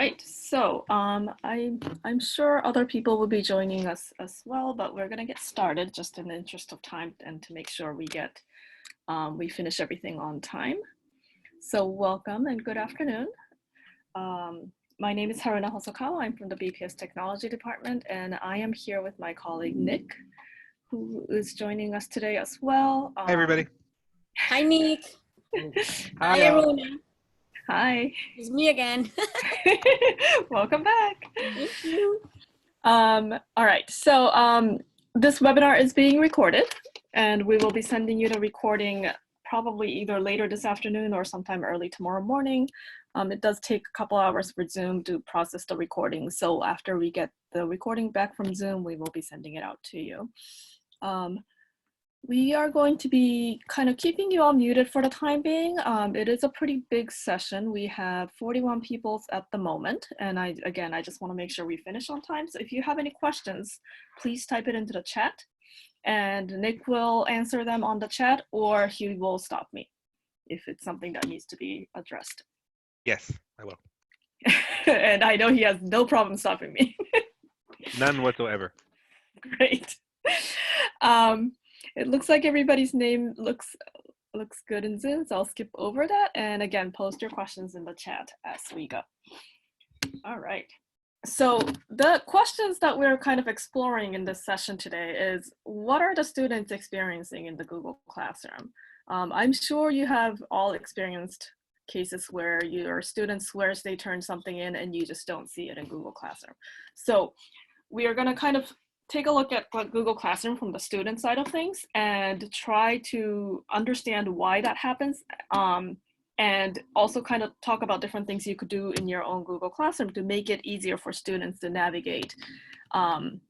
right, so I'm sure other people will be joining us as well, but we're gonna get started just in the interest of time and to make sure we finish everything on time. So welcome and good afternoon. My name is Haruna Hosokawa. I'm from the BPS Technology Department, and I am here with my colleague Nick, who is joining us today as well. Hi, everybody. Hi, Nick. Hi, Aruna. Hi. It's me again. Welcome back. Thank you. All right, so this webinar is being recorded, and we will be sending you the recording probably either later this afternoon or sometime early tomorrow morning. It does take a couple hours for Zoom to process the recording, so after we get the recording back from Zoom, we will be sending it out to you. We are going to be kind of keeping you all muted for the time being. It is a pretty big session. We have 41 people at the moment. And I just want to make sure we finish on time. So if you have any questions, please type it into the chat and Nick will answer them on the chat, or he will stop me if it's something that needs to be addressed. Yes, I will. And I know he has no problem stopping me. None whatsoever. Great. It looks like everybody's name looks good in Zoom, so I'll skip over that. And again, post your questions in the chat as we go. All right. So the questions that we're kind of exploring in this session today is, what are the students experiencing in the Google Classroom? I'm sure you have all experienced cases where your student swears they turned something in and you just don't see it in Google Classroom. So we are going to kind of take a look at Google Classroom from the student side of things and try to understand why that happens, and also kind of talk about different things you could do in your own Google Classroom to make it easier for students to navigate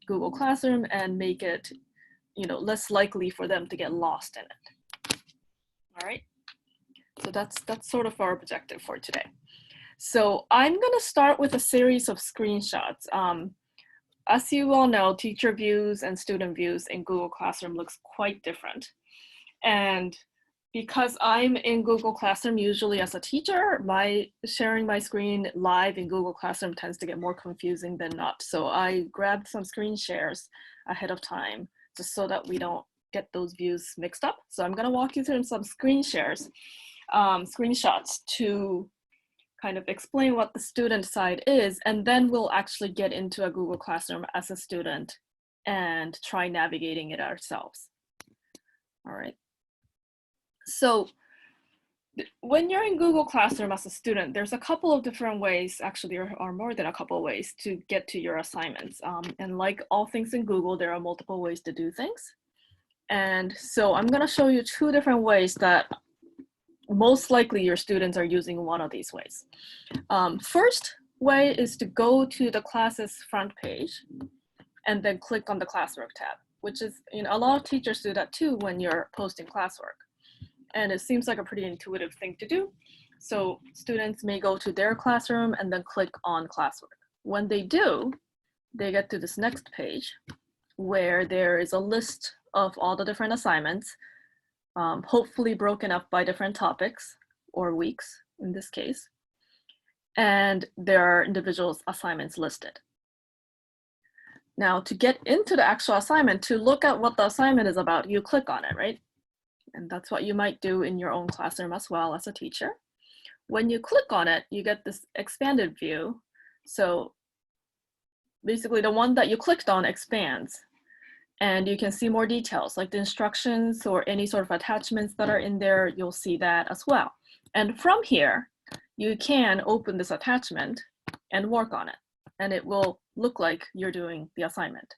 Google Classroom and make it, less likely for them to get lost in it. All right, so that's sort of our objective for today. So I'm going to start with a series of screenshots. As you all know, teacher views and student views in Google Classroom looks quite different. And because I'm in Google Classroom usually as a teacher, sharing my screen live in Google Classroom tends to get more confusing than not. So I grabbed some screen shares ahead of time just so that we don't get those views mixed up. So I'm gonna walk you through some screen shares, screenshots to kind of explain what the student side is, and then we'll actually get into a Google Classroom as a student and try navigating it ourselves. All right. So when you're in Google Classroom as a student, there's a couple of different ways, actually there are more than a couple of ways to get to your assignments. And like all things in Google, there are multiple ways to do things. And so I'm gonna show you two different ways that most likely your students are using one of these ways. First way is to go to the class's front page and then click on the classwork tab, which is, a lot of teachers do that too when you're posting classwork. And it seems like a pretty intuitive thing to do. So students may go to their classroom and then click on classwork. When they do, they get to this next page where there is a list of all the different assignments, hopefully broken up by different topics or weeks in this case. And there are individual assignments listed. Now to get into the actual assignment, to look at what the assignment is about, you click on it, right? And that's what you might do in your own classroom as well as a teacher. When you click on it, you get this expanded view. So basically the one that you clicked on expands. And you can see more details like the instructions or any sort of attachments that are in there, you'll see that as well. And from here, you can open this attachment and work on it. And it will look like you're doing the assignment.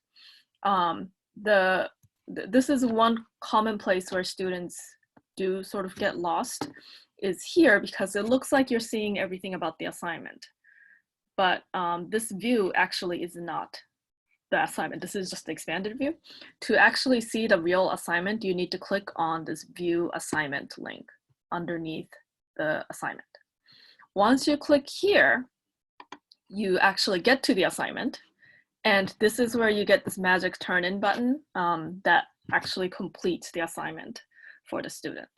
This is one common place where students do sort of get lost, is here, because it looks like you're seeing everything about the assignment. But this view actually is not the assignment. This is just the expanded view. To actually see the real assignment, you need to click on this view assignment link underneath the assignment. Once you click here, you actually get to the assignment. And this is where you get this magic turn in button that actually completes the assignment for the student.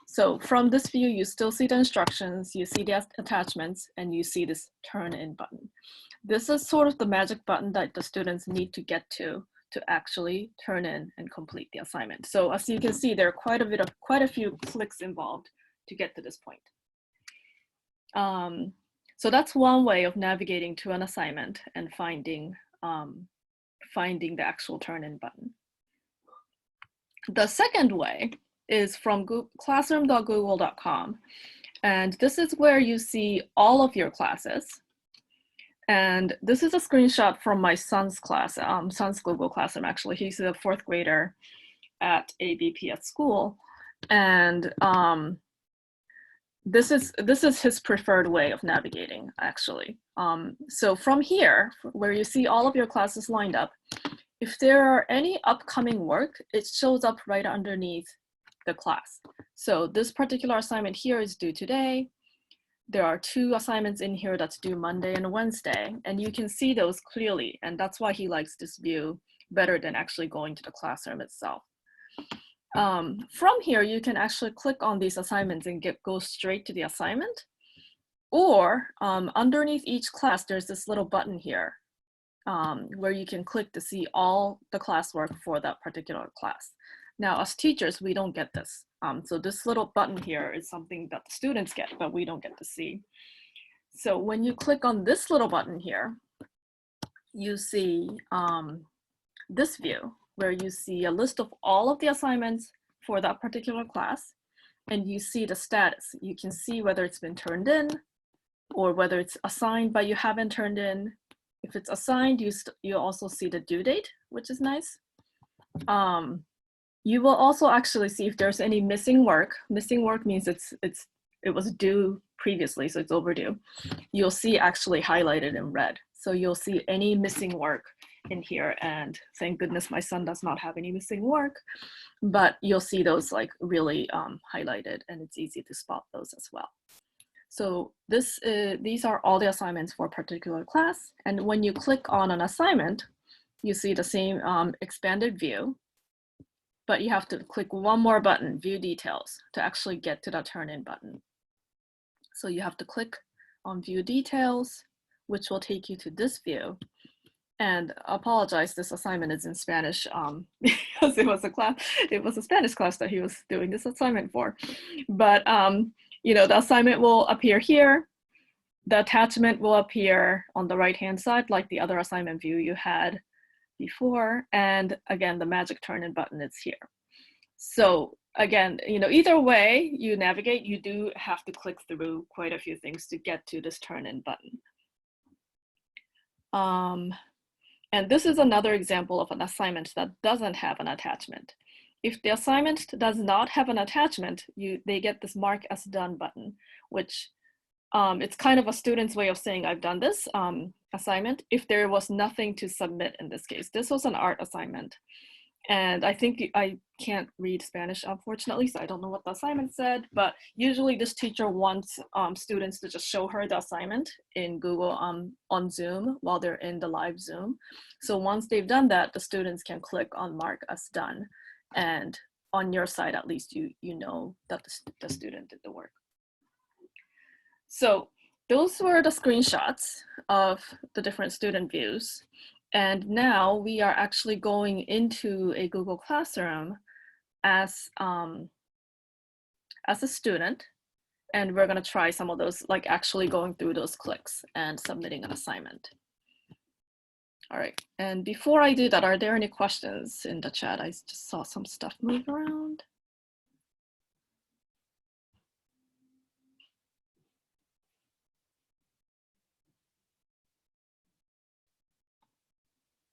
So from this view, you still see the instructions, you see the attachments, and you see this turn in button. This is sort of the magic button that the students need to get to actually turn in and complete the assignment. So as you can see, there are quite a few clicks involved to get to this point. So that's one way of navigating to an assignment and finding the actual turn in button. The second way is from classroom.google.com. And this is where you see all of your classes. And this is a screenshot from my son's class, son's Google Classroom, actually. He's a 4th grader at ABP at school. And this is his preferred way of navigating, actually. So from here, where you see all of your classes lined up, if there are any upcoming work, it shows up right underneath the class. So this particular assignment here is due today. There are 2 assignments in here that's due Monday and Wednesday, and you can see those clearly, and that's why he likes this view better than actually going to the classroom itself. From here, you can actually click on these assignments and go straight to the assignment, or underneath each class, there's this little button here where you can click to see all the classwork for that particular class. Now, as teachers, we don't get this. So this little button here is something that the students get, but we don't get to see. So when you click on this little button here, you see this view where you see a list of all of the assignments for that particular class, and you see the status. You can see whether it's been turned in or whether it's assigned but you haven't turned in. If it's assigned, you also see the due date, which is nice. You will also actually see if there's any missing work. Missing work means it was due previously, so it's overdue. You'll see actually highlighted in red. So you'll see any missing work in here, and thank goodness my son does not have any missing work, but you'll see those like really highlighted, and it's easy to spot those as well. So these are all the assignments for a particular class, and when you click on an assignment, you see the same expanded view, but you have to click one more button, View Details, to actually get to that Turn In button. So you have to click on View Details, which will take you to this view. And I apologize, this assignment is in Spanish because it was a Spanish class that he was doing this assignment for. But you know, the assignment will appear here. The attachment will appear on the right-hand side, like the other assignment view you had before. And again, the magic turn-in button is here. So again, you know, either way you navigate, you do have to click through quite a few things to get to this turn-in button. And this is another example of an assignment that doesn't have an attachment. If the assignment does not have an attachment, they get this Mark as Done button, which it's kind of a student's way of saying I've done this assignment if there was nothing to submit in this case. This was an art assignment. And I think I can't read Spanish, unfortunately, so I don't know what the assignment said, but usually this teacher wants students to just show her the assignment in Google on Zoom while they're in the live Zoom. So once they've done that, the students can click on Mark as Done. And on your side, at least, you know that the student did the work. So those were the screenshots of the different student views. And now we are actually going into a Google Classroom as a student, and we're going to try some of those, like actually going through those clicks and submitting an assignment. All right, and before I do that, are there any questions in the chat? I just saw some stuff move around.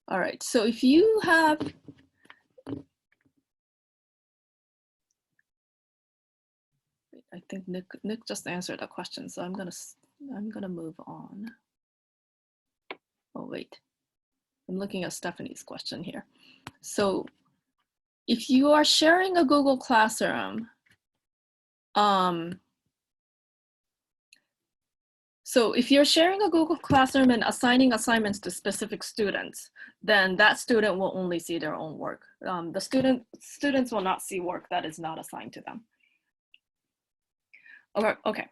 All right, so if you have, I think Nick just answered that question, so I'm gonna move on. Oh wait, I'm looking at Stephanie's question here. So if you are sharing a Google Classroom, so if you're sharing a Google Classroom and assigning assignments to specific students, then that student will only see their own work. The students will not see work that is not assigned to them. Okay.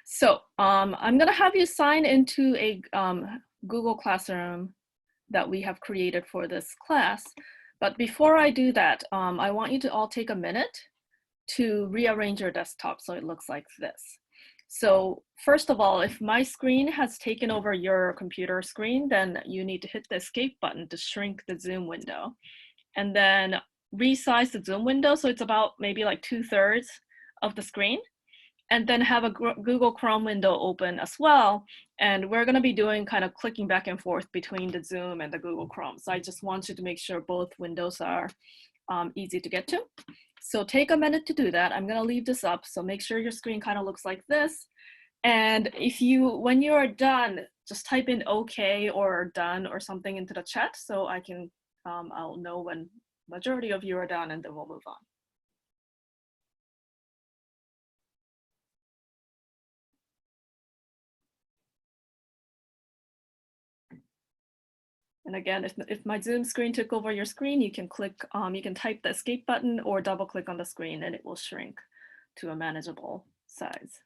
So I'm gonna have you sign into a Google Classroom that we have created for this class. But before I do that, I want you to all take a minute to rearrange your desktop so it looks like this. So first of all, if my screen has taken over your computer screen, then you need to hit the escape button to shrink the Zoom window. And then resize the Zoom window so it's about maybe like 2/3 of the screen. And then have a Google Chrome window open as well. And we're gonna be doing kind of clicking back and forth between the Zoom and the Google Chrome. So I just want you to make sure both windows are easy to get to. So take a minute to do that. I'm gonna leave this up. So make sure your screen kind of looks like this. And if when you are done, just type in okay or done or something into the chat so I can, I'll know when majority of you are done and then we'll move on. And again, if my Zoom screen took over your screen, you can click, you can type the escape button or double click on the screen and it will shrink to a manageable size.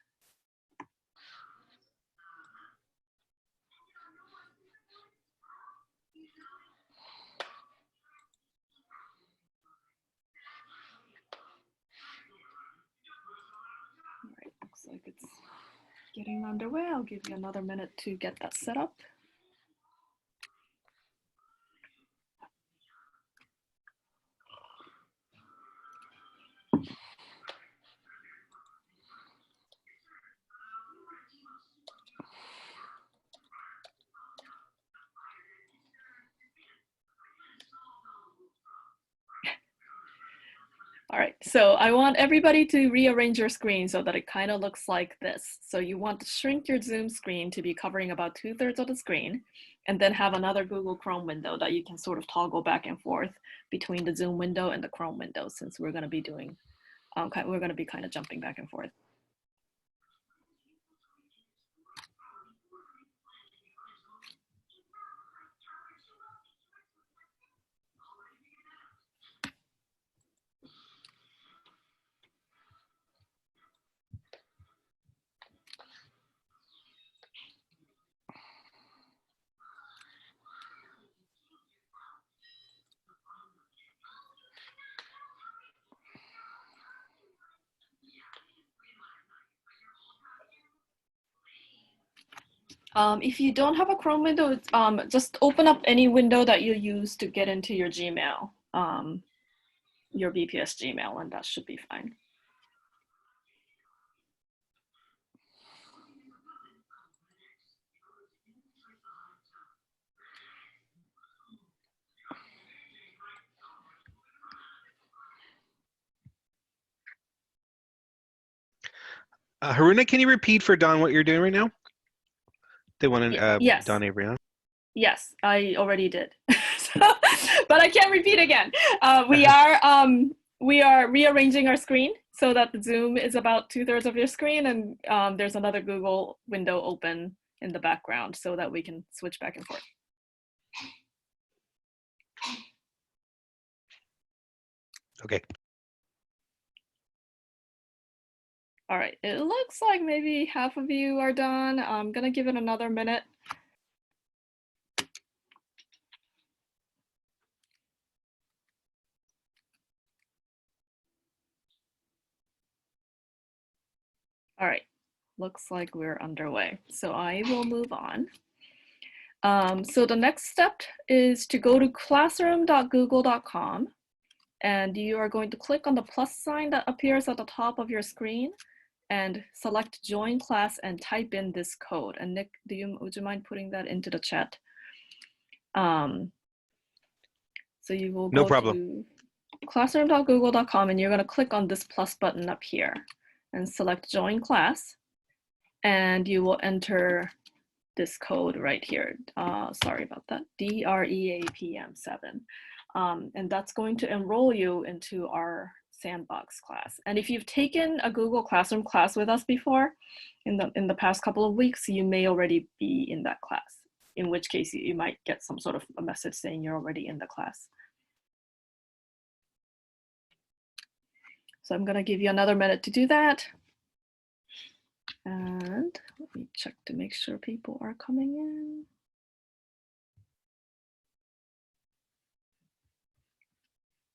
All right, looks like it's getting underway. I'll give you another minute to get that set up. All right, so I want everybody to rearrange your screen so that it kind of looks like this. So you want to shrink your Zoom screen to be covering about 2/3 of the screen, and then have another Google Chrome window that you can sort of toggle back and forth between the Zoom window and the Chrome window, since we're going to be doing, we're going to be kind of jumping back and forth. If you don't have a Chrome window, just open up any window that you use to get into your Gmail, your VPS Gmail, and that should be fine. Haruna, can you repeat for Don what you're doing right now? They want to, yes. Don Avery. Yes, I already did, but I can't repeat again. We are rearranging our screen so that the Zoom is about 2/3 of your screen, and there's another Google window open in the background so that we can switch back and forth. Okay. All right, it looks like maybe half of you are done. I'm gonna give it another minute. All right, looks like we're underway. So I will move on. So the next step is to go to classroom.google.com, and you are going to click on the plus sign that appears at the top of your screen and select join class and type in this code. And Nick, would you mind putting that into the chat? So you will go to classroom.google.com and you're going to click on this plus button up here and select join class, and you will enter this code right here. Sorry about that, DREAPM7. And that's going to enroll you into our sandbox class. And if you've taken a Google Classroom class with us before, in the past couple of weeks, you may already be in that class, in which case you might get some sort of a message saying you're already in the class. So I'm gonna give you another minute to do that. And let me check to make sure people are coming in.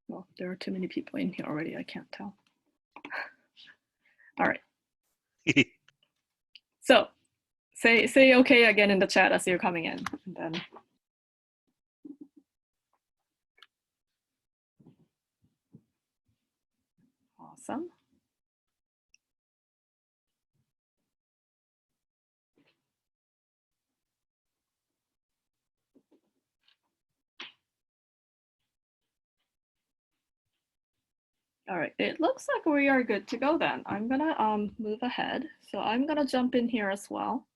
Well, there are too many people in here already. I can't tell. All right. So say okay again in the chat as you're coming in. And then awesome. All right, it looks like we are good to go then. I'm gonna move ahead. So I'm gonna jump in here as well.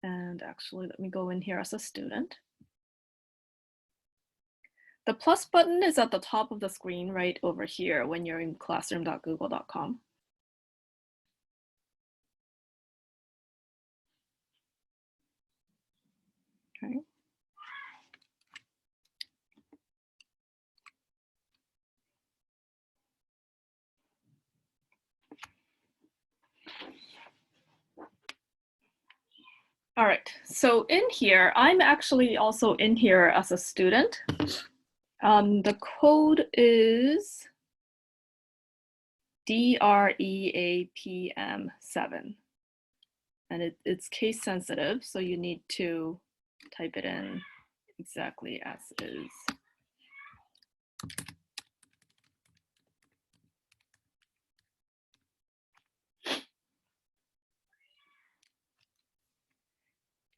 And actually, let me go in here as a student. The plus button is at the top of the screen right over here when you're in classroom.google.com. Okay. All right, so in here, I'm actually also in here as a student. The code is DREAPM7, and it's case sensitive, so you need to type it in exactly as is.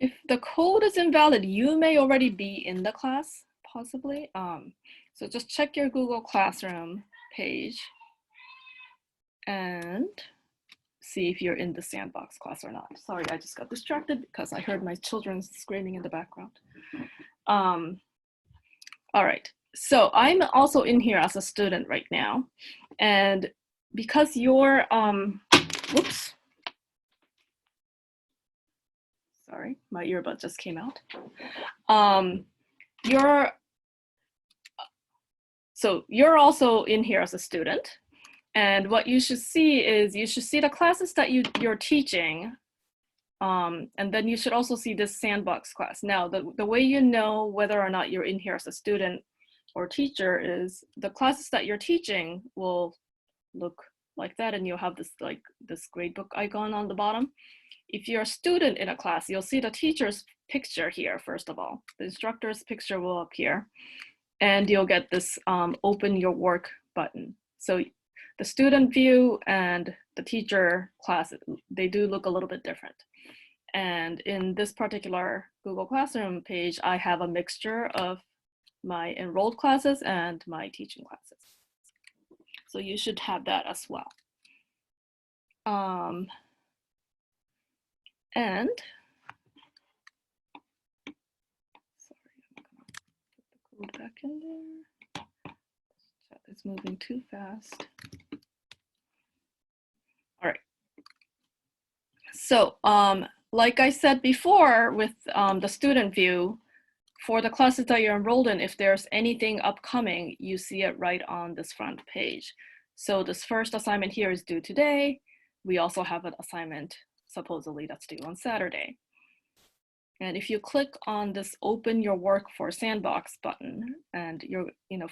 If the code is invalid, you may already be in the class, possibly. So just check your Google Classroom page and see if you're in the sandbox class or not. Sorry, I just got distracted because I heard my children screaming in the background. All right, so I'm also in here as a student right now. And because you're, whoops. Sorry, my earbud just came out. So you're also in here as a student. And what you should see is you should see the classes that you're teaching. And then you should also see this sandbox class. Now, the way you know whether or not you're in here as a student or teacher is the classes that you're teaching will look like that, and you'll have this gradebook icon on the bottom. If you're a student in a class, you'll see the teacher's picture here, first of all. The instructor's picture will appear, and you'll get this open your work button. So the student view and the teacher class, they do look a little bit different. And in this particular Google Classroom page, I have a mixture of my enrolled classes and my teaching classes. So you should have that as well. And sorry, I'm gonna put the code back in there. Chat is moving too fast. All right. So like I said before with the student view, for the classes that you're enrolled in, if there's anything upcoming, you see it right on this front page. So this first assignment here is due today. We also have an assignment supposedly that's due on Saturday. And if you click on this open your work for sandbox button, and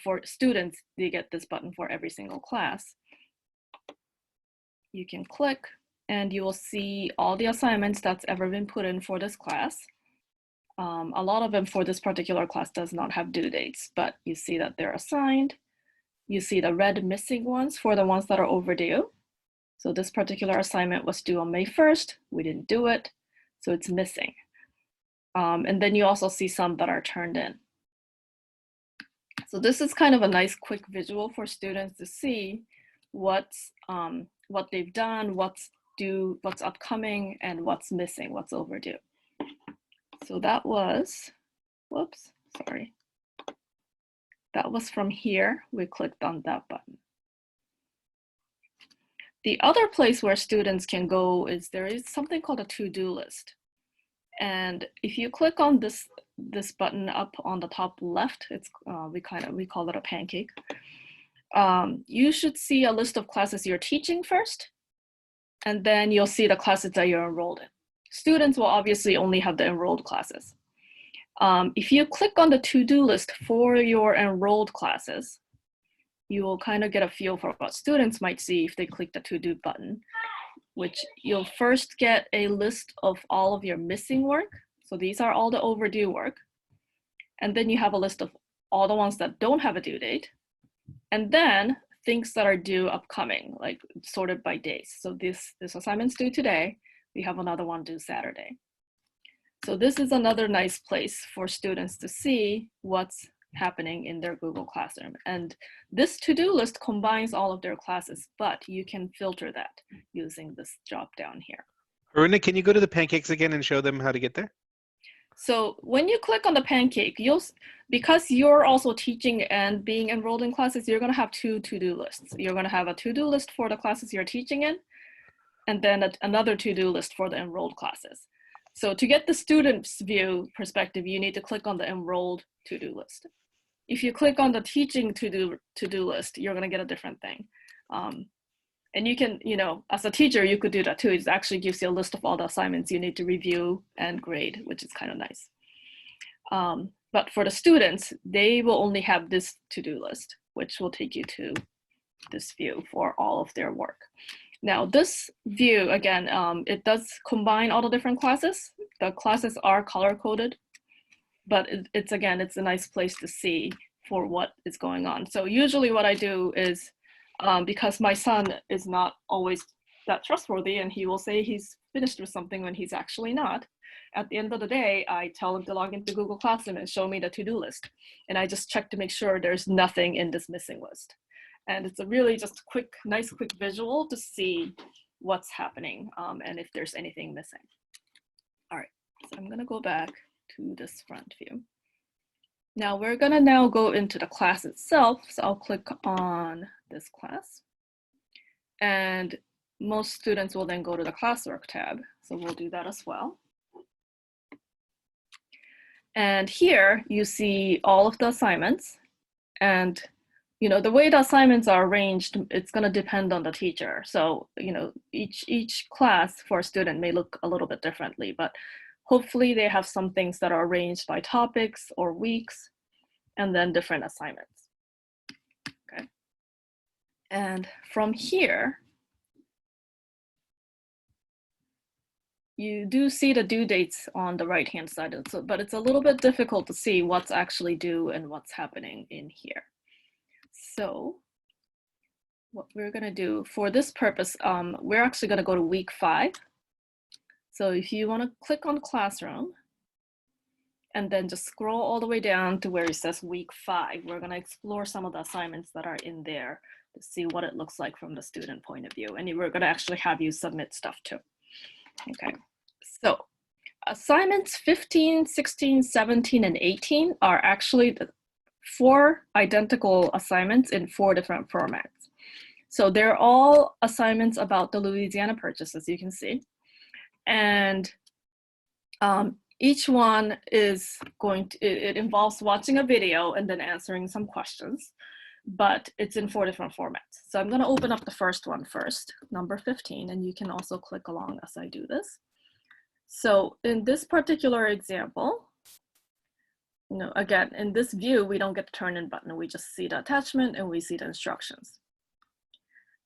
for students, they get this button for every single class. You can click and you will see all the assignments that's ever been put in for this class. A lot of them for this particular class does not have due dates, but you see that they're assigned. You see the red missing ones for the ones that are overdue. So this particular assignment was due on May 1st. We didn't do it, so it's missing. And then you also see some that are turned in. So this is kind of a nice quick visual for students to see what they've done, what's due, what's upcoming, and what's missing, what's overdue. So that was, whoops, sorry. That was from here. We clicked on that button. The other place where students can go is there is something called a to-do list. And if you click on this button up on the top left, it's we call it a pancake. You should see a list of classes you're teaching first. and then you'll see the classes that you're enrolled in. Students will obviously only have the enrolled classes. If you click on the to-do list for your enrolled classes, you will kind of get a feel for what students might see if they click the to-do button, which you'll first get a list of all of your missing work. So these are all the overdue work. And then you have a list of all the ones that don't have a due date. And then things that are due upcoming, like sorted by days. So this assignment's due today. We have another one due Saturday. So this is another nice place for students to see what's happening in their Google Classroom. And this to-do list combines all of their classes, but you can filter that using this drop down here. Haruna, can you go to the pancakes again and show them how to get there? So when you click on the pancake, because you're also teaching and being enrolled in classes, you're going to have two to-do lists. You're going to have a to-do list for the classes you're teaching in, and then another to-do list for the enrolled classes. So to get the student's view perspective, you need to click on the enrolled to-do list. If you click on the teaching to-do list, you're going to get a different thing. And you can, as a teacher, you could do that too. It actually gives you a list of all the assignments you need to review and grade, which is kind of nice. But for the students, they will only have this to-do list, which will take you to this view for all of their work. Now this view, again, it does combine all the different classes. The classes are color-coded, but it's a nice place to see for what is going on. So usually what I do is, because my son is not always that trustworthy and he will say he's finished with something when he's actually not, at the end of the day, I tell him to log into Google Classroom and show me the to-do list. And I just check to make sure there's nothing in this missing list. And it's a really just nice quick visual to see what's happening and if there's anything missing. All right, so I'm gonna go back to this front view. Now we're gonna now go into the class itself. So I'll click on this class. And most students will then go to the classwork tab. So we'll do that as well. And here you see all of the assignments. And the way the assignments are arranged, it's going to depend on the teacher. So, each class for a student may look a little bit differently, but hopefully they have some things that are arranged by topics or weeks, and then different assignments. Okay. And from here, you do see the due dates on the right-hand side, but it's a little bit difficult to see what's actually due and what's happening in here. So what we're going to do for this purpose, we're actually going to go to week 5. So if you want to click on Classroom and then just scroll all the way down to where it says week 5, we're going to explore some of the assignments that are in there to see what it looks like from the student point of view. And we're going to actually have you submit stuff too. Okay, so assignments 15, 16, 17, and 18 are actually 4 identical assignments in 4 different formats. So they're all assignments about the Louisiana Purchase, as you can see. And each one is it involves watching a video and then answering some questions, but it's in 4 different formats. So I'm going to open up the first one first, number 15, and you can also click along as I do this. So in this particular example, again, in this view, we don't get the turn in button. We just see the attachment and we see the instructions.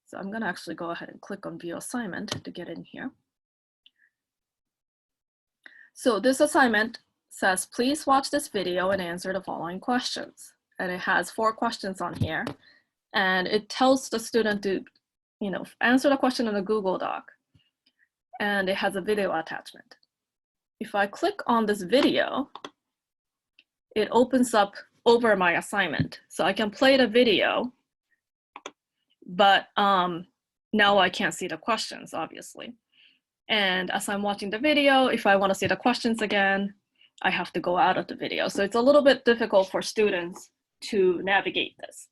So I'm going to actually go ahead and click on View Assignment to get in here. So this assignment says, please watch this video and answer the following questions. And it has 4 questions on here. And it tells the student to, answer the question in a Google Doc. And it has a video attachment. If I click on this video, it opens up over my assignment. So I can play the video, but now I can't see the questions, obviously. And as I'm watching the video, if I want to see the questions again, I have to go out of the video. So it's a little bit difficult for students to navigate this.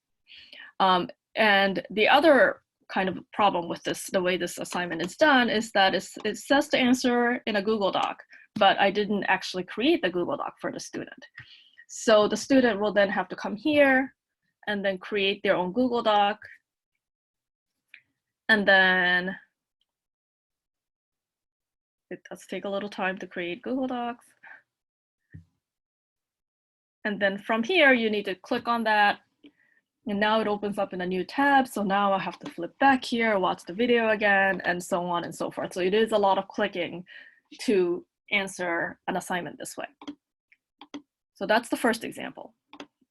And the other kind of problem with this, the way this assignment is done, is that it says to answer in a Google Doc, but I didn't actually create the Google Doc for the student. So the student will then have to come here and then create their own Google Doc. And then it does take a little time to create Google Docs. And then from here, you need to click on that. And now it opens up in a new tab. So now I have to flip back here, watch the video again, and so on and so forth. So it is a lot of clicking to answer an assignment this way. So that's the first example.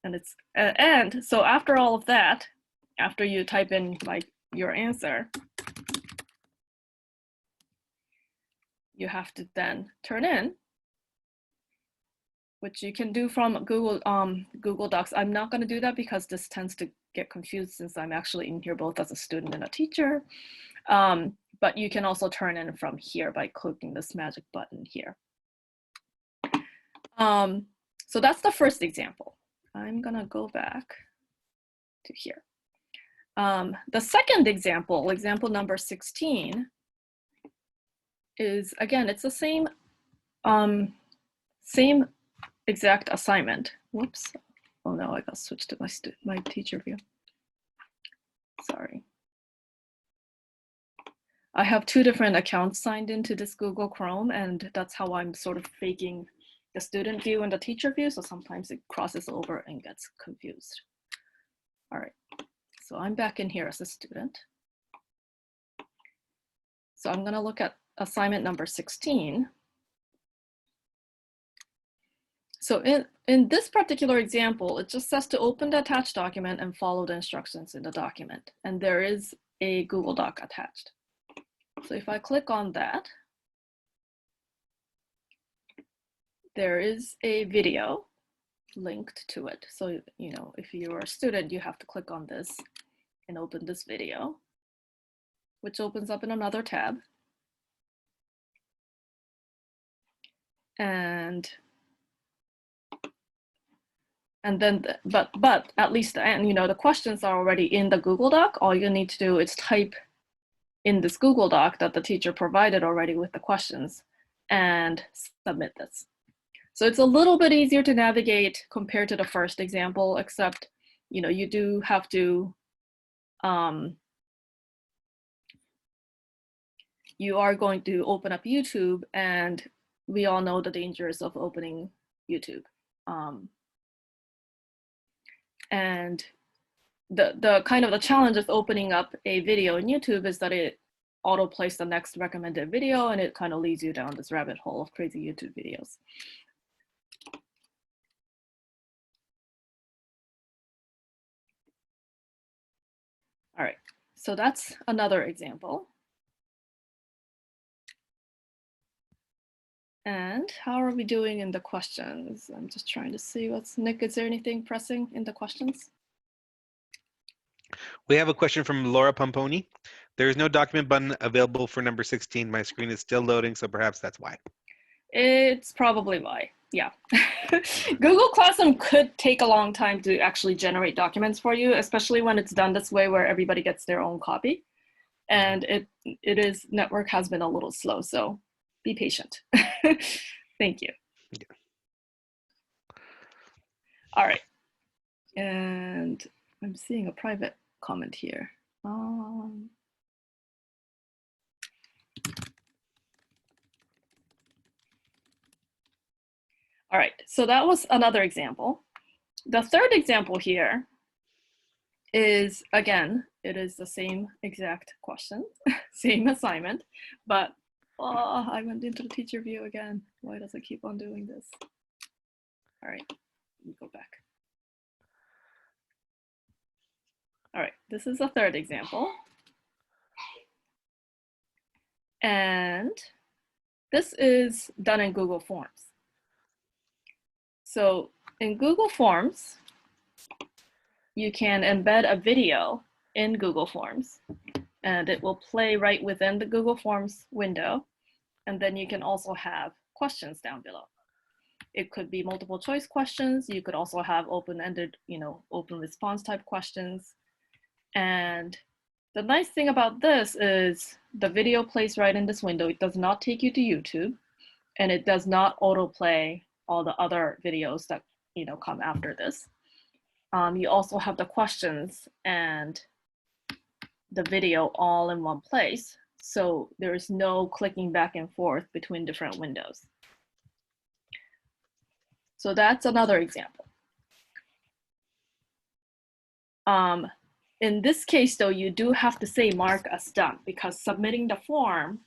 And so after all of that, after you type in like your answer, you have to then turn in, which you can do from Google Docs. I'm not going to do that because this tends to get confused since I'm actually in here both as a student and a teacher. But you can also turn in from here by clicking this magic button here. So that's the first example. I'm going to go back to here. The second example, example number 16, is, again, it's the same exact assignment. Whoops. Oh no, I got switched to my teacher view. Sorry. I have two different accounts signed into this Google Chrome, and that's how I'm sort of faking the student view and the teacher view. So sometimes it crosses over and gets confused. All right, so I'm back in here as a student. So I'm gonna look at assignment number 16. So in this particular example, it just says to open the attached document and follow the instructions in the document. And there is a Google Doc attached. So if I click on that, there is a video linked to it. So, you know, if you're a student, you have to click on this and open this video, which opens up in another tab. And then, but at least, and you know, the questions are already in the Google Doc. All you need to do is type in this Google Doc that the teacher provided already with the questions and submit this. So it's a little bit easier to navigate compared to the first example, except, you know, you do have to, you are going to open up YouTube, and we all know the dangers of opening YouTube. And the kind of the challenge of opening up a video in YouTube is that it auto-plays the next recommended video, and it kind of leads you down this rabbit hole of crazy YouTube videos. All right, so that's another example. And how are we doing in the questions? I'm just trying to see what's, Nick, is there anything pressing in the questions? We have a question from Laura Pomponi. There is no document button available for number 16. My screen is still loading, so perhaps that's why. It's probably why, yeah. Google Classroom could take a long time to actually generate documents for you, especially when it's done this way where everybody gets their own copy. And network has been a little slow, so be patient. Thank you. Yeah. All right. And I'm seeing a private comment here. All right, so that was another example. The third example here is, again, it is the same exact question, same assignment, but I went into the teacher view again. Why does it keep on doing this? All right, let me go back. All right, this is the third example. And this is done in Google Forms. So in Google Forms, you can embed a video in Google Forms, and it will play right within the Google Forms window. And then you can also have questions down below. It could be multiple choice questions. You could also have open-ended, you know, open response type questions. And the nice thing about this is the video plays right in this window. It does not take you to YouTube, and it does not autoplay all the other videos that, you know, come after this. You also have the questions and the video all in one place. So there is no clicking back and forth between different windows. So that's another example. In this case, though, you do have to say mark as done because submitting the form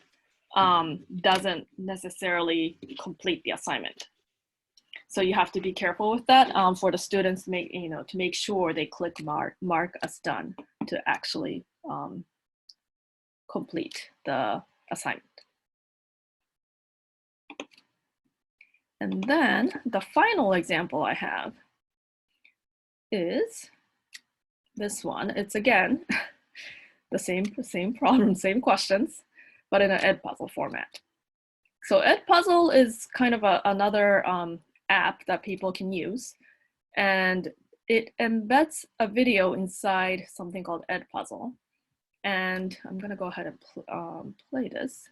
doesn't necessarily complete the assignment. So you have to be careful with that for the students to make sure they click mark as done to actually complete the assignment. And then the final example I have is this one. It's again the same problem, same questions, but in an Edpuzzle format. So Edpuzzle is kind of another app that people can use, and it embeds a video inside something called Edpuzzle. And I'm gonna go ahead and play this.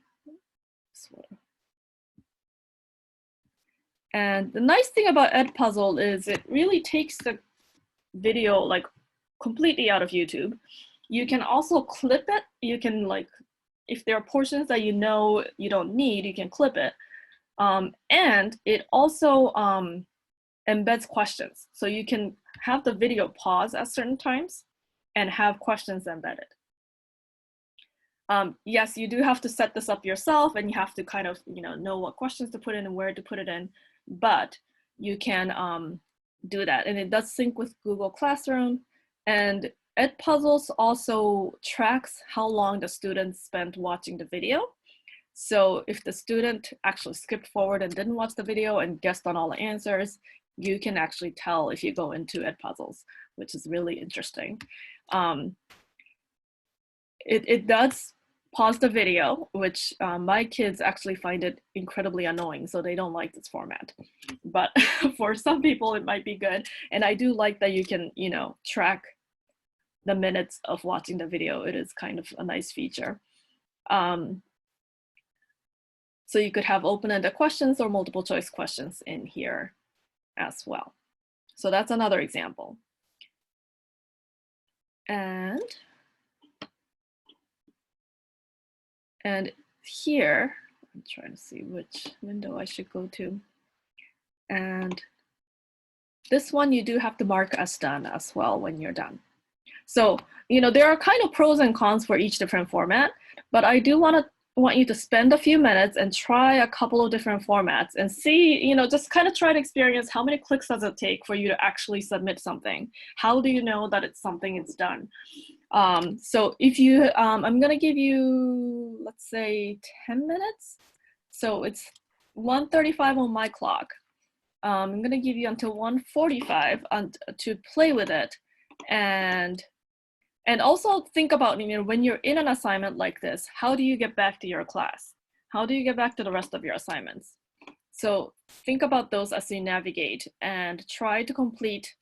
And the nice thing about Edpuzzle is it really takes the video like completely out of YouTube. You can also clip it. You can if there are portions that you know you don't need, you can clip it. And it also embeds questions. So you can have the video pause at certain times and have questions embedded. Yes, you do have to set this up yourself and you have to kind of know what questions to put in and where to put it in, but you can do that. And it does sync with Google Classroom, and Edpuzzles also tracks how long the student spent watching the video. So if the student actually skipped forward and didn't watch the video and guessed on all the answers, you can actually tell if you go into Edpuzzles, which is really interesting. It does pause the video, which my kids actually find it incredibly annoying, so they don't like this format. But for some people, it might be good. And I do like that you can, track the minutes of watching the video. It is kind of a nice feature. So you could have open-ended questions or multiple choice questions in here as well. So that's another example. And here, I'm trying to see which window I should go to. And this one, you do have to mark as done as well when you're done. So, there are kind of pros and cons for each different format, but I do want you to spend a few minutes and try a couple of different formats and see, just kind of try to experience how many clicks does it take for you to actually submit something? How do you know that it's something it's done? So if you, I'm gonna give you, let's say 10 minutes. So it's 1:35 on my clock. I'm gonna give you until 1:45 to play with it. And also think about, when you're in an assignment like this, how do you get back to your class? How do you get back to the rest of your assignments? So think about those as you navigate and try to complete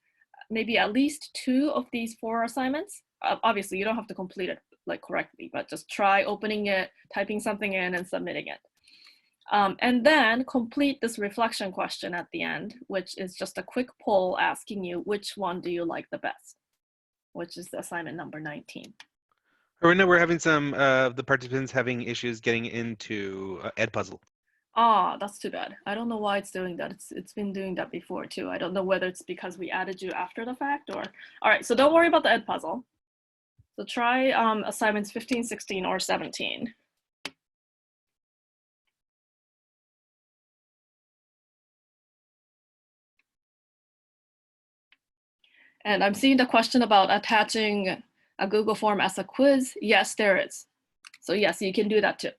maybe at least 2 of these 4 assignments. Obviously, you don't have to complete it correctly, but just try opening it, typing something in and submitting it. And then complete this reflection question at the end, which is just a quick poll asking you which one do you like the best, which is the assignment number 19. Arina, we're having some of the participants having issues getting into Edpuzzle. Ah, that's too bad. I don't know why it's doing that. It's been doing that before too. I don't know whether it's because we added you after the fact or... All right, so don't worry about the Edpuzzle. So try assignments 15, 16, or 17. And I'm seeing the question about attaching a Google form as a quiz. Yes, there is. So yes, you can do that too.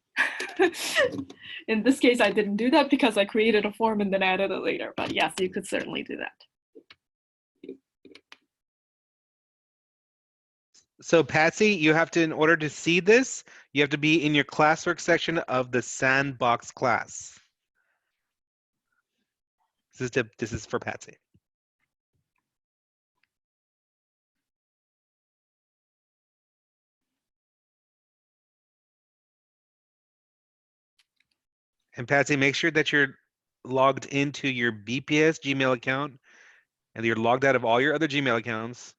In this case, I didn't do that because I created a form and then added it later. But yes, you could certainly do that. So Patsy, you have to, in order to see this, you have to be in your classwork section of the Sandbox class. This is for Patsy. And Patsy, make sure that you're logged into your BPS Gmail account and you're logged out of all your other Gmail accounts,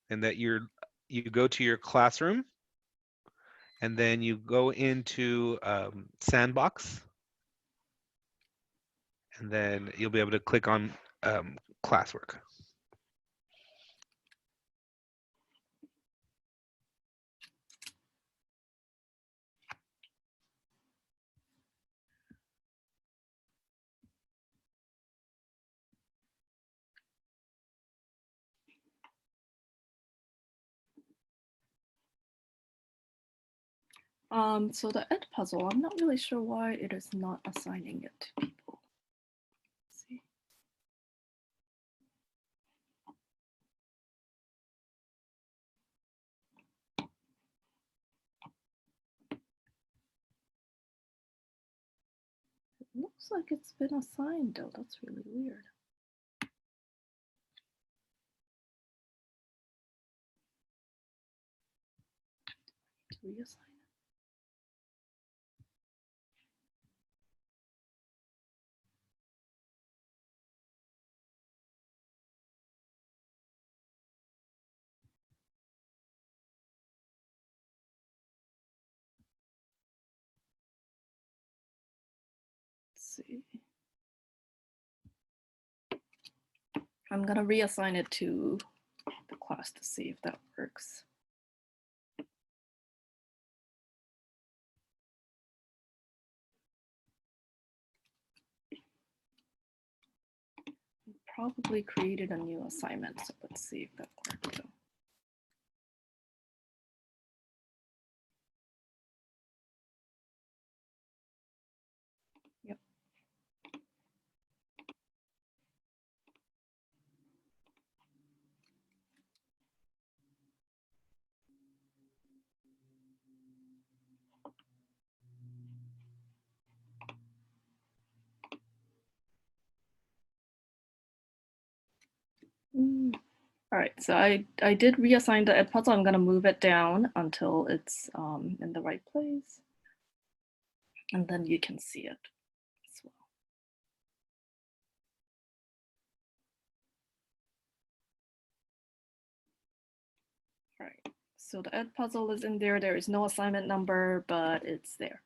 and that you go to your classroom and then you go into Sandbox, and then you'll be able to click on classwork. So the Edpuzzle, I'm not really sure why it is not assigning it to people. Let's see. It looks like it's been assigned though. That's really weird. Reassign it. Let's see. I'm gonna reassign it to the class to see if that works. Probably created a new assignment, so let's see if that works. Yep. All right, so I did reassign the Edpuzzle. I'm gonna move it down until it's in the right place. And then you can see it as well. All right, so the Edpuzzle is in there. There is no assignment number, but it's there.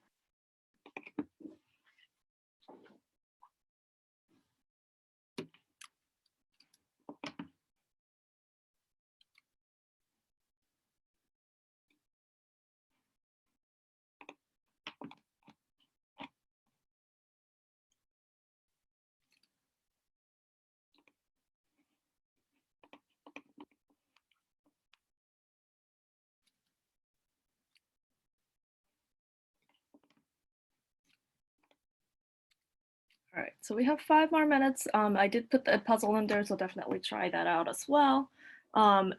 All right, so we have 5 more minutes. I did put the puzzle in there, so definitely try that out as well.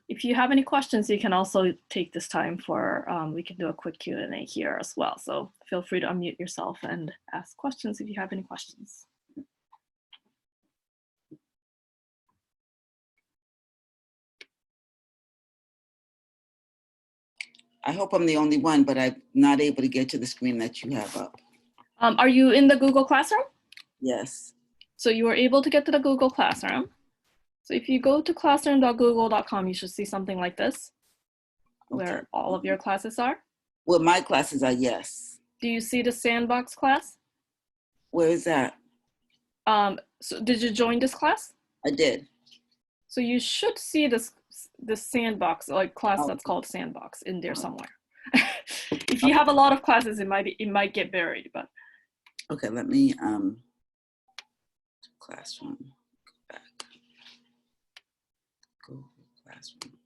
If you have any questions, you can also take this time for, we can do a quick Q&A here as well. So feel free to unmute yourself and ask questions if you have any questions. I hope I'm the only one, but I'm not able to get to the screen that you have up. Are you in the Google Classroom? Yes. So you were able to get to the Google Classroom. So if you go to classroom.google.com, you should see something like this, where Okay. all of your classes are. Well, my classes are yes. Do you see the Sandbox class? Where is that? So did you join this class? I did. So you should see this Sandbox, like class Oh. that's called Sandbox in there somewhere. If you have a lot of classes, it might get buried, but. Okay, let me classroom. Go back. Google Classroom.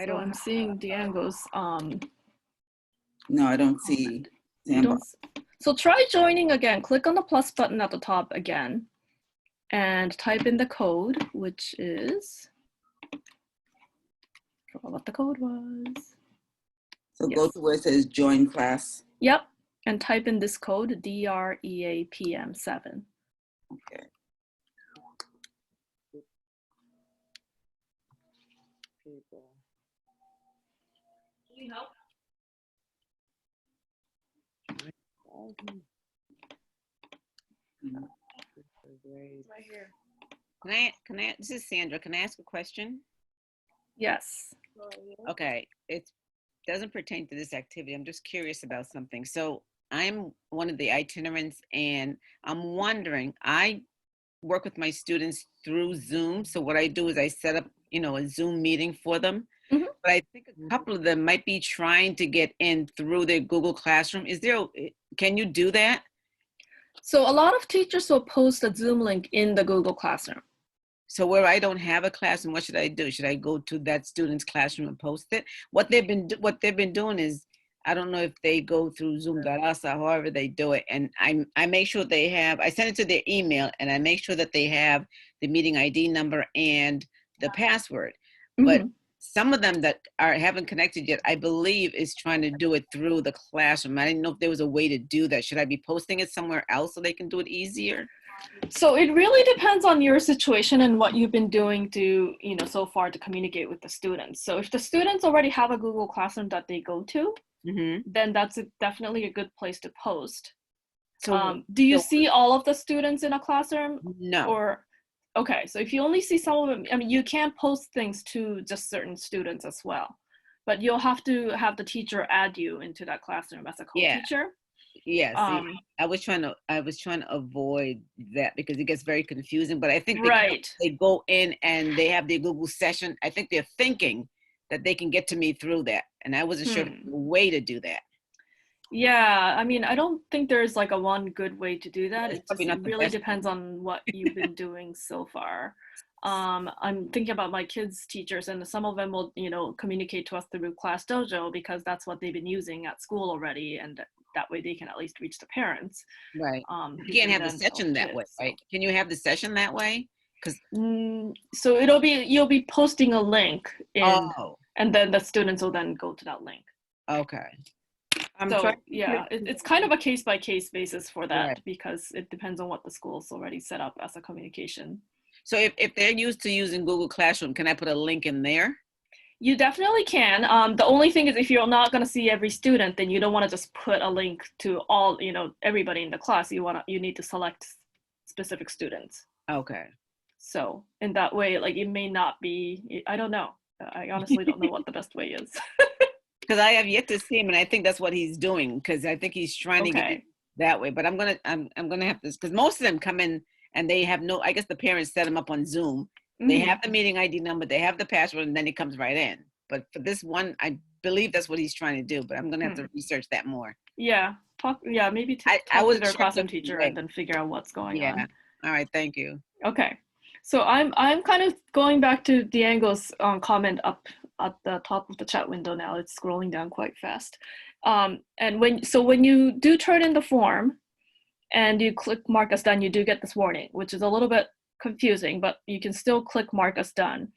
So I'm seeing Django's. No, I don't see Sandbox. So try joining again. Click on the plus button at the top again, and type in the code, which is. I forgot what the code was. So go to where it says join class. Yep, and type in this code DREAPM7. Okay. Need help? Right here. This is Sandra. Can I ask a question? Yes. Okay, it doesn't pertain to this activity. I'm just curious about something. So I'm one of the itinerants, and I'm wondering, I work with my students through Zoom. So what I do is I set up, a Zoom meeting for them. Mhm. But I think a couple of them might be trying to get in through their Google Classroom. Can you do that? So a lot of teachers will post a Zoom link in the Google Classroom. So where I don't have a classroom, what should I do? Should I go to that student's classroom and post it? What they've been doing is, I don't know if they go through Zoom.us or however they do it. And I make sure I send it to their email, and I make sure that they have the meeting ID number and the password. But Mhm. some of them that haven't connected yet, I believe, is trying to do it through the classroom. I didn't know if there was a way to do that. Should I be posting it somewhere else so they can do it easier? So it really depends on your situation and what you've been doing to, so far to communicate with the students. So if the students already have a Google Classroom that they go to, Mm-hmm. then that's definitely a good place to post. So Do you see all of the students in a classroom? no. Or, okay, so if you only see some of them, I mean, you can't post things to just certain students as well. But you'll have to have the teacher add you into that classroom as a co-teacher. Yeah, see, I was trying to avoid that because it gets very confusing. But I think Right. they go in and they have their Google session. I think they're thinking that they can get to me through that, and I wasn't sure the way to do that. Yeah, I mean, I don't think there's like a one good way to do that. It's It probably just not the really best. depends on what you've been doing so far. I'm thinking about my kids' teachers, and some of them will, communicate to us through Class Dojo because that's what they've been using at school already, and that way they can at least reach the parents. Right. who You can't can have the then tell session that kids, way, so. right? Can you have the session that way? Because So you'll be posting a link in, and then the students will then go to that link. Okay. So yeah, it's kind of a case-by-case basis for that, Right. because it depends on what the school's already set up as a communication. So if they're used to using Google Classroom, can I put a link in there? You definitely can. The only thing is, if you're not going to see every student, then you don't want to just put a link to all, everybody in the class. You need to select specific students. Okay. So in that way, like, it may not be, I don't know. I honestly don't know what the best way is. Because I have yet to see him, and I think that's what he's doing. Because I think he's trying to get it that way. But I'm gonna have to, because most of them come in and they have no. I guess the parents set them up on Zoom. They have the meeting ID number, they have the password, and then he comes right in. But for this one, I believe that's what he's trying to do. But I'm gonna have to research that more. Yeah, maybe talk to their classroom teacher and then figure out what's going on. All right, thank you. Okay, so I'm kind of going back to Diego's comment up at the top of the chat window now. It's scrolling down quite fast. And when you do turn in the form and you click mark as done, you do get this warning, which is a little bit confusing, but you can still click mark as done.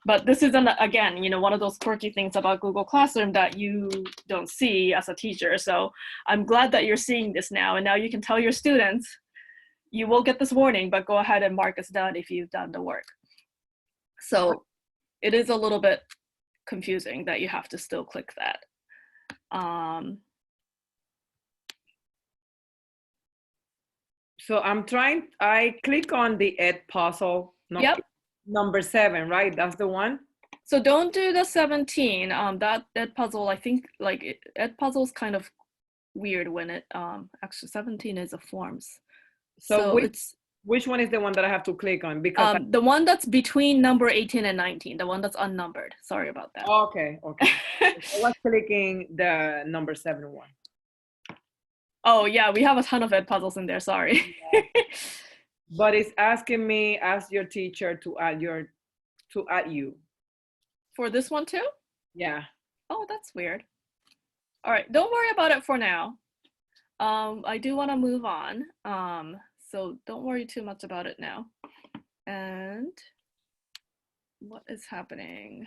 But this is, again, one of those quirky things about Google Classroom that you don't see as a teacher. So I'm glad that you're seeing this now, and now you can tell your students, you will get this warning, but go ahead and mark as done if you've done the work. So it is a little bit confusing that you have to still click that. So I click on the Edpuzzle number 7, right? That's the one? So don't do the 17. That Edpuzzle, I think, like, Edpuzzle's kind of weird when it, actually 17 is a forms. So which one is the one that I have to click on? Because the one that's between number 18 and 19, the one that's unnumbered. Sorry about that. Okay. I was clicking the number 7 one. Oh yeah, we have a ton of Edpuzzles in there, sorry. Yeah. But it's asking me, ask your teacher to add you. For this one too? Yeah. Oh, that's weird. All right, don't worry about it for now. I do want to move on. So don't worry too much about it now. And what is happening?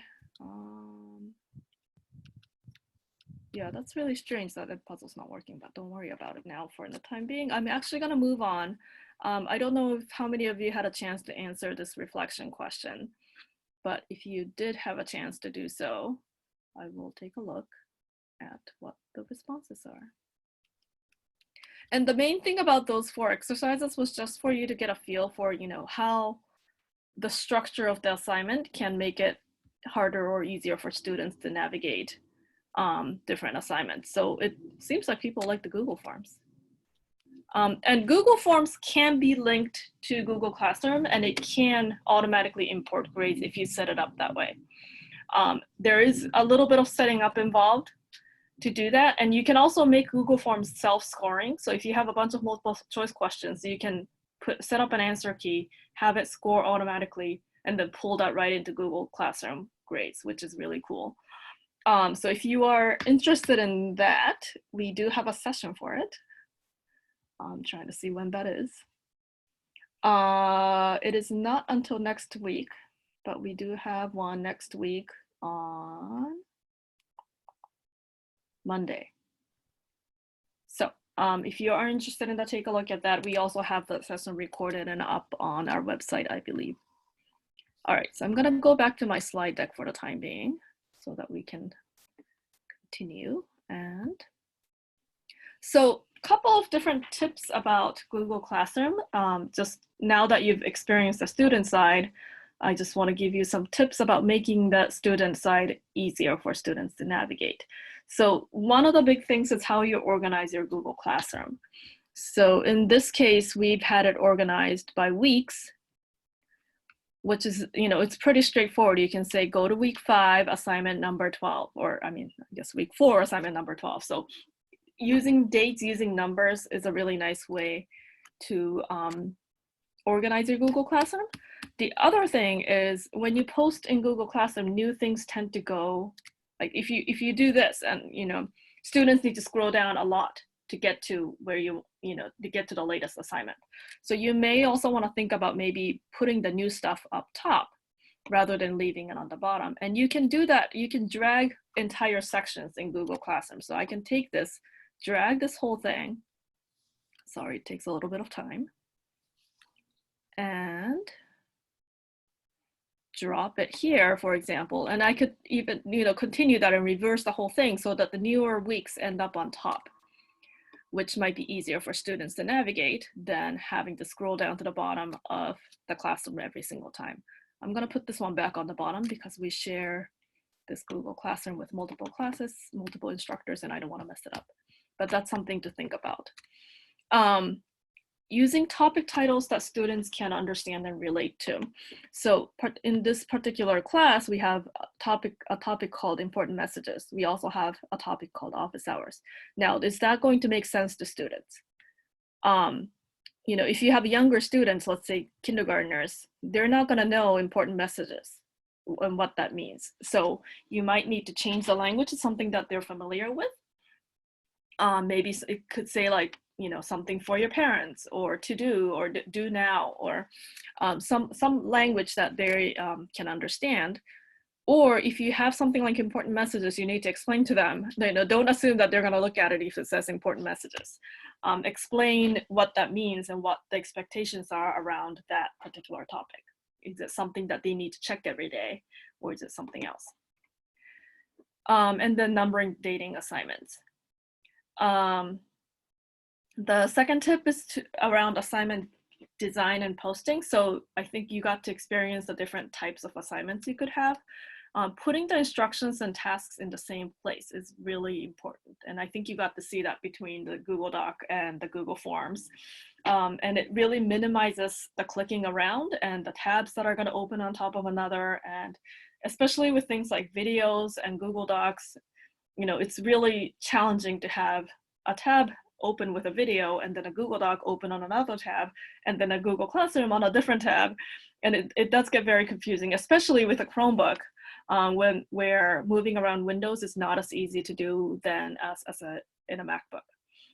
Yeah, that's really strange that Edpuzzle's not working, but don't worry about it now for the time being. I'm actually going to move on. I don't know how many of you had a chance to answer this reflection question, but if you did have a chance to do so, I will take a look at what the responses are. And the main thing about those 4 exercises was just for you to get a feel for, how the structure of the assignment can make it harder or easier for students to navigate different assignments. So it seems like people like the Google Forms. And Google Forms can be linked to Google Classroom, and it can automatically import grades if you set it up that way. There is a little bit of setting up involved to do that, and you can also make Google Forms self-scoring. So if you have a bunch of multiple choice questions, you can set up an answer key, have it score automatically, and then pull that right into Google Classroom grades, which is really cool. So if you are interested in that, we do have a session for it. I'm trying to see when that is. It is not until next week, but we do have one next week on Monday. So if you are interested in that, take a look at that. We also have the session recorded and up on our website, I believe. All right, so I'm gonna go back to my slide deck for the time being so that we can continue. And so a couple of different tips about Google Classroom. Just now that you've experienced the student side, I just want to give you some tips about making the student side easier for students to navigate. So one of the big things is how you organize your Google Classroom. So in this case, we've had it organized by weeks, which is, it's pretty straightforward. You can say, go to week 5, assignment number 12, or I guess week 4, assignment number 12. So using dates, using numbers is a really nice way to organize your Google Classroom. The other thing is when you post in Google Classroom, new things tend to go, like if you do this and, students need to scroll down a lot to get to where to get to the latest assignment. So you may also want to think about maybe putting the new stuff up top rather than leaving it on the bottom. And you can do that. You can drag entire sections in Google Classroom. So I can take this, drag this whole thing. Sorry, it takes a little bit of time. And drop it here, for example. And I could even, continue that and reverse the whole thing so that the newer weeks end up on top, which might be easier for students to navigate than having to scroll down to the bottom of the classroom every single time. I'm gonna put this one back on the bottom because we share this Google Classroom with multiple classes, multiple instructors, and I don't wanna mess it up. But that's something to think about. Using topic titles that students can understand and relate to. So in this particular class, we have a topic called important messages. We also have a topic called office hours. Now, is that going to make sense to students? If you have younger students, let's say kindergartners, they're not gonna know important messages and what that means. So you might need to change the language to something that they're familiar with. Maybe it could say like, something for your parents, or to do, or do now, or some language that they can understand. Or if you have something like important messages, you need to explain to them. Don't assume that they're going to look at it if it says important messages. Explain what that means and what the expectations are around that particular topic. Is it something that they need to check every day, or is it something else? And then numbering dating assignments. The second tip is around assignment design and posting. So I think you got to experience the different types of assignments you could have. Putting the instructions and tasks in the same place is really important. And I think you got to see that between the Google Doc and the Google Forms. And it really minimizes the clicking around and the tabs that are going to open on top of another. And especially with things like videos and Google Docs, it's really challenging to have a tab open with a video and then a Google Doc open on another tab and then a Google Classroom on a different tab. And it does get very confusing, especially with a Chromebook, where moving around windows is not as easy to do than in a MacBook.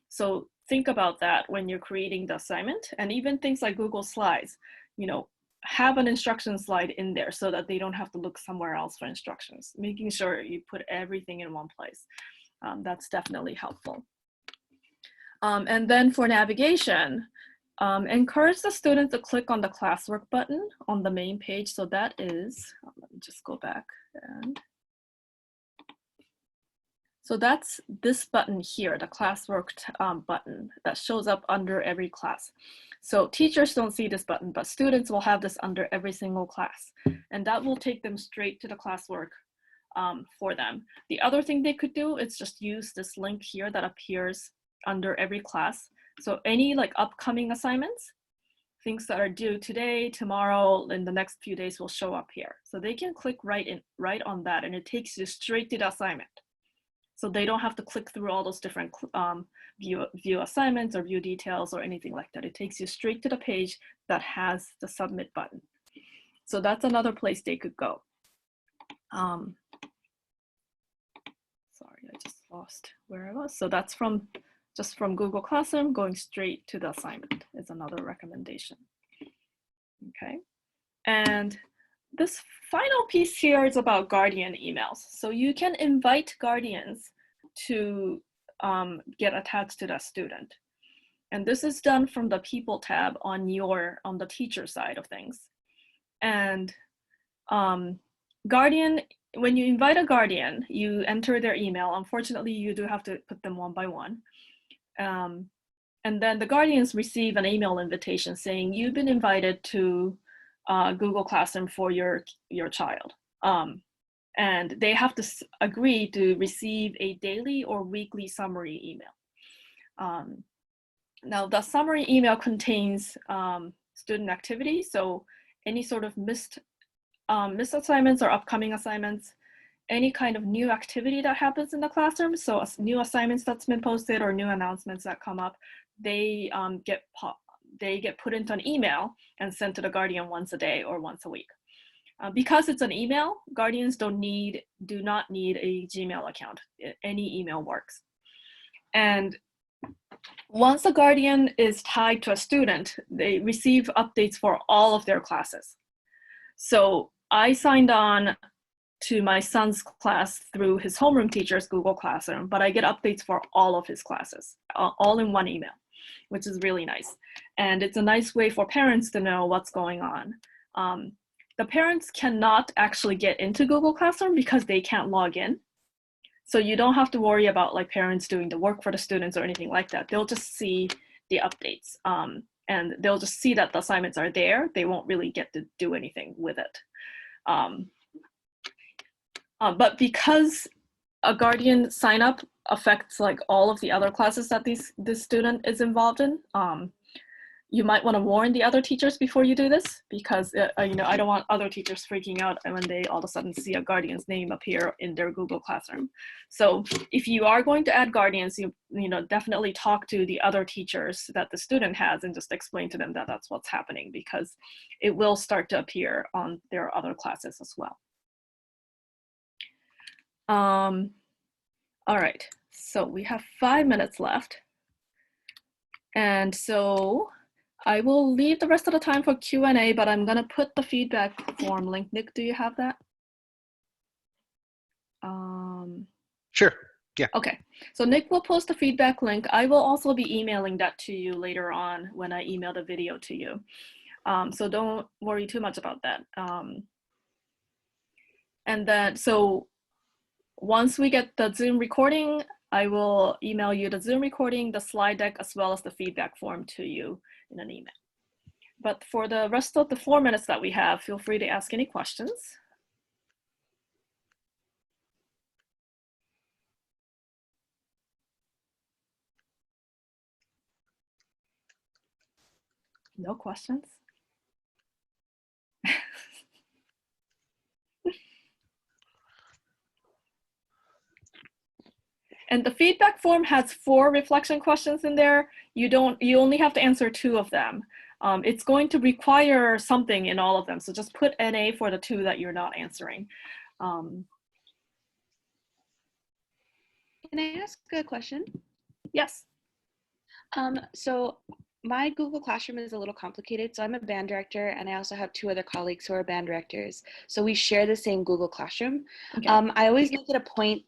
So think about that when you're creating the assignment, and even things like Google Slides, have an instruction slide in there so that they don't have to look somewhere else for instructions, making sure you put everything in one place. That's definitely helpful. And then for navigation, encourage the student to click on the classwork button on the main page. So that is, let me just go back. So that's this button here, the classwork button that shows up under every class. So teachers don't see this button, but students will have this under every single class. And that will take them straight to the classwork for them. The other thing they could do is just use this link here that appears under every class. So any like upcoming assignments, things that are due today, tomorrow, in the next few days will show up here. So they can click right on that and it takes you straight to the assignment. So they don't have to click through all those different view assignments or view details or anything like that. It takes you straight to the page that has the submit button. So that's another place they could go. Sorry, I just lost where I was. So that's just from Google Classroom, going straight to the assignment is another recommendation. Okay, and this final piece here is about guardian emails. So you can invite guardians to get attached to the student. And this is done from the People tab on the teacher side of things. And guardian, when you invite a guardian, you enter their email. Unfortunately, you do have to put them one by one. And then the guardians receive an email invitation saying you've been invited to Google Classroom for your child. And they have to agree to receive a daily or weekly summary email. Now the summary email contains student activity, so any sort of missed assignments or upcoming assignments, any kind of new activity that happens in the classroom, so new assignments that's been posted or new announcements that come up, they get put into an email and sent to the guardian once a day or once a week. Because it's an email, guardians do not need a Gmail account. Any email works. And once a guardian is tied to a student, they receive updates for all of their classes. So I signed on to my son's class through his homeroom teacher's Google Classroom, but I get updates for all of his classes, all in one email, which is really nice. And it's a nice way for parents to know what's going on. The parents cannot actually get into Google Classroom because they can't log in. So you don't have to worry about like parents doing the work for the students or anything like that. They'll just see the updates and they'll just see that the assignments are there. They won't really get to do anything with it. But because a guardian sign up affects like all of the other classes that this student is involved in, you might want to warn the other teachers before you do this, because I don't want other teachers freaking out when they all of a sudden see a guardian's name appear in their Google Classroom. So if you are going to add guardians, you definitely talk to the other teachers that the student has and just explain to them that that's what's happening, because it will start to appear on their other classes as well. All right, so we have 5 minutes left. And so I will leave the rest of the time for Q&A, but I'm gonna put the feedback form link. Nick, do you have that? Sure, yeah. Okay, so Nick will post the feedback link. I will also be emailing that to you later on when I email the video to you. So don't worry too much about that. And then, so once we get the Zoom recording, I will email you the Zoom recording, the slide deck, as well as the feedback form to you in an email. But for the rest of the 4 minutes that we have, feel free to ask any questions. No questions? And the feedback form has 4 reflection questions in there. You only have to answer 2 of them. It's going to require something in all of them. So just put NA for the 2 that you're not answering. Can I ask a question? Yes. So my Google Classroom is a little complicated. So I'm a band director and I also have 2 other colleagues who are band directors. So we share the same Google Classroom. Okay. I always make it a point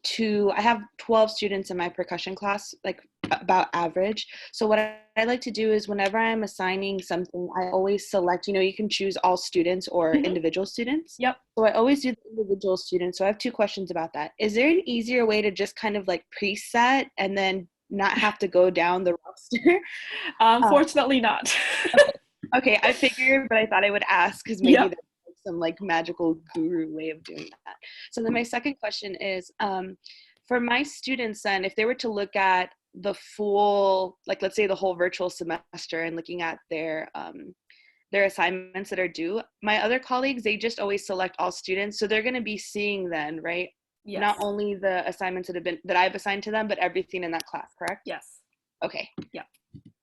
I have 12 students in my percussion class, like about average. So what I like to do is whenever I'm assigning something, I always select, you can choose all students or individual students. Yep. So I always do the individual students. So I have 2 questions about that. Is there an easier way to just kind of like preset and then not have to go down the roster? Unfortunately not. Okay, I figured, but I thought I would ask because maybe Yep. there's some like magical guru way of doing that. So then my second question is, for my students then, if they were to look at the full, like let's say the whole virtual semester and looking at their assignments that are due, my other colleagues, they just always select all students. So they're going to be seeing then, right? Yes. Not only the assignments that I've assigned to them, but everything in that class, correct? Yes. Okay. Yeah.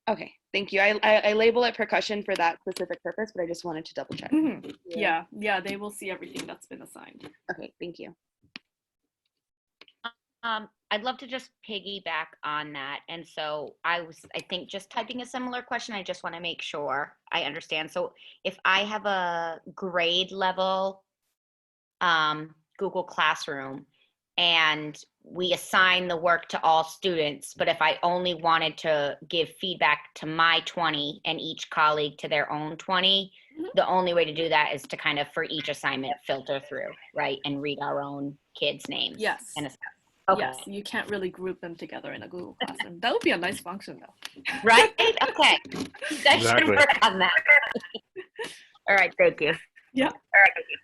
Okay, thank you. I label it percussion for that specific purpose, but I just wanted to double check. Mhm. Yeah. They will see everything that's been assigned. Okay, thank you. I'd love to just piggyback on that. And so I think just typing a similar question. I just want to make sure I understand. So if I have a grade level Google Classroom and we assign the work to all students, but if I only wanted to give feedback to my 20 and each colleague to their own 20, the only way to do that is to kind of, for each assignment, filter through, right? And read our own kids' names. Yes. And assess. Okay. Yes. You can't really group them together in a Google Classroom. That would be a nice function though. Right? Okay. I should Exactly. work on that. All right. Thank you. Yeah. All right. Thank you.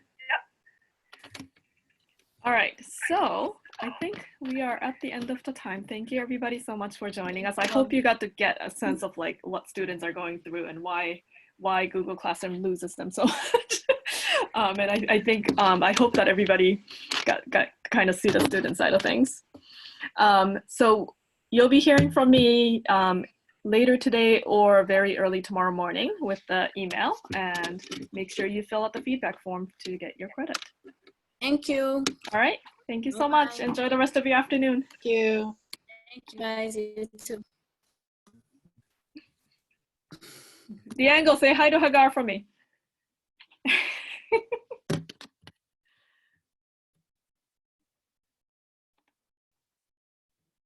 All right, so I think we are at the end of the time. Thank you everybody so much for joining us. I hope you got to get a sense of like what students are going through and why Google Classroom loses them so much. And I think I hope that everybody got kind of see the student side of things. So you'll be hearing from me later today or very early tomorrow morning with the email, and make sure you fill out the feedback form to get your credit. Thank you. All right. Thank you so much. Bye. Enjoy the rest of your afternoon. Thank you. Thank you guys. You too. Diango, say hi to Hagar for me.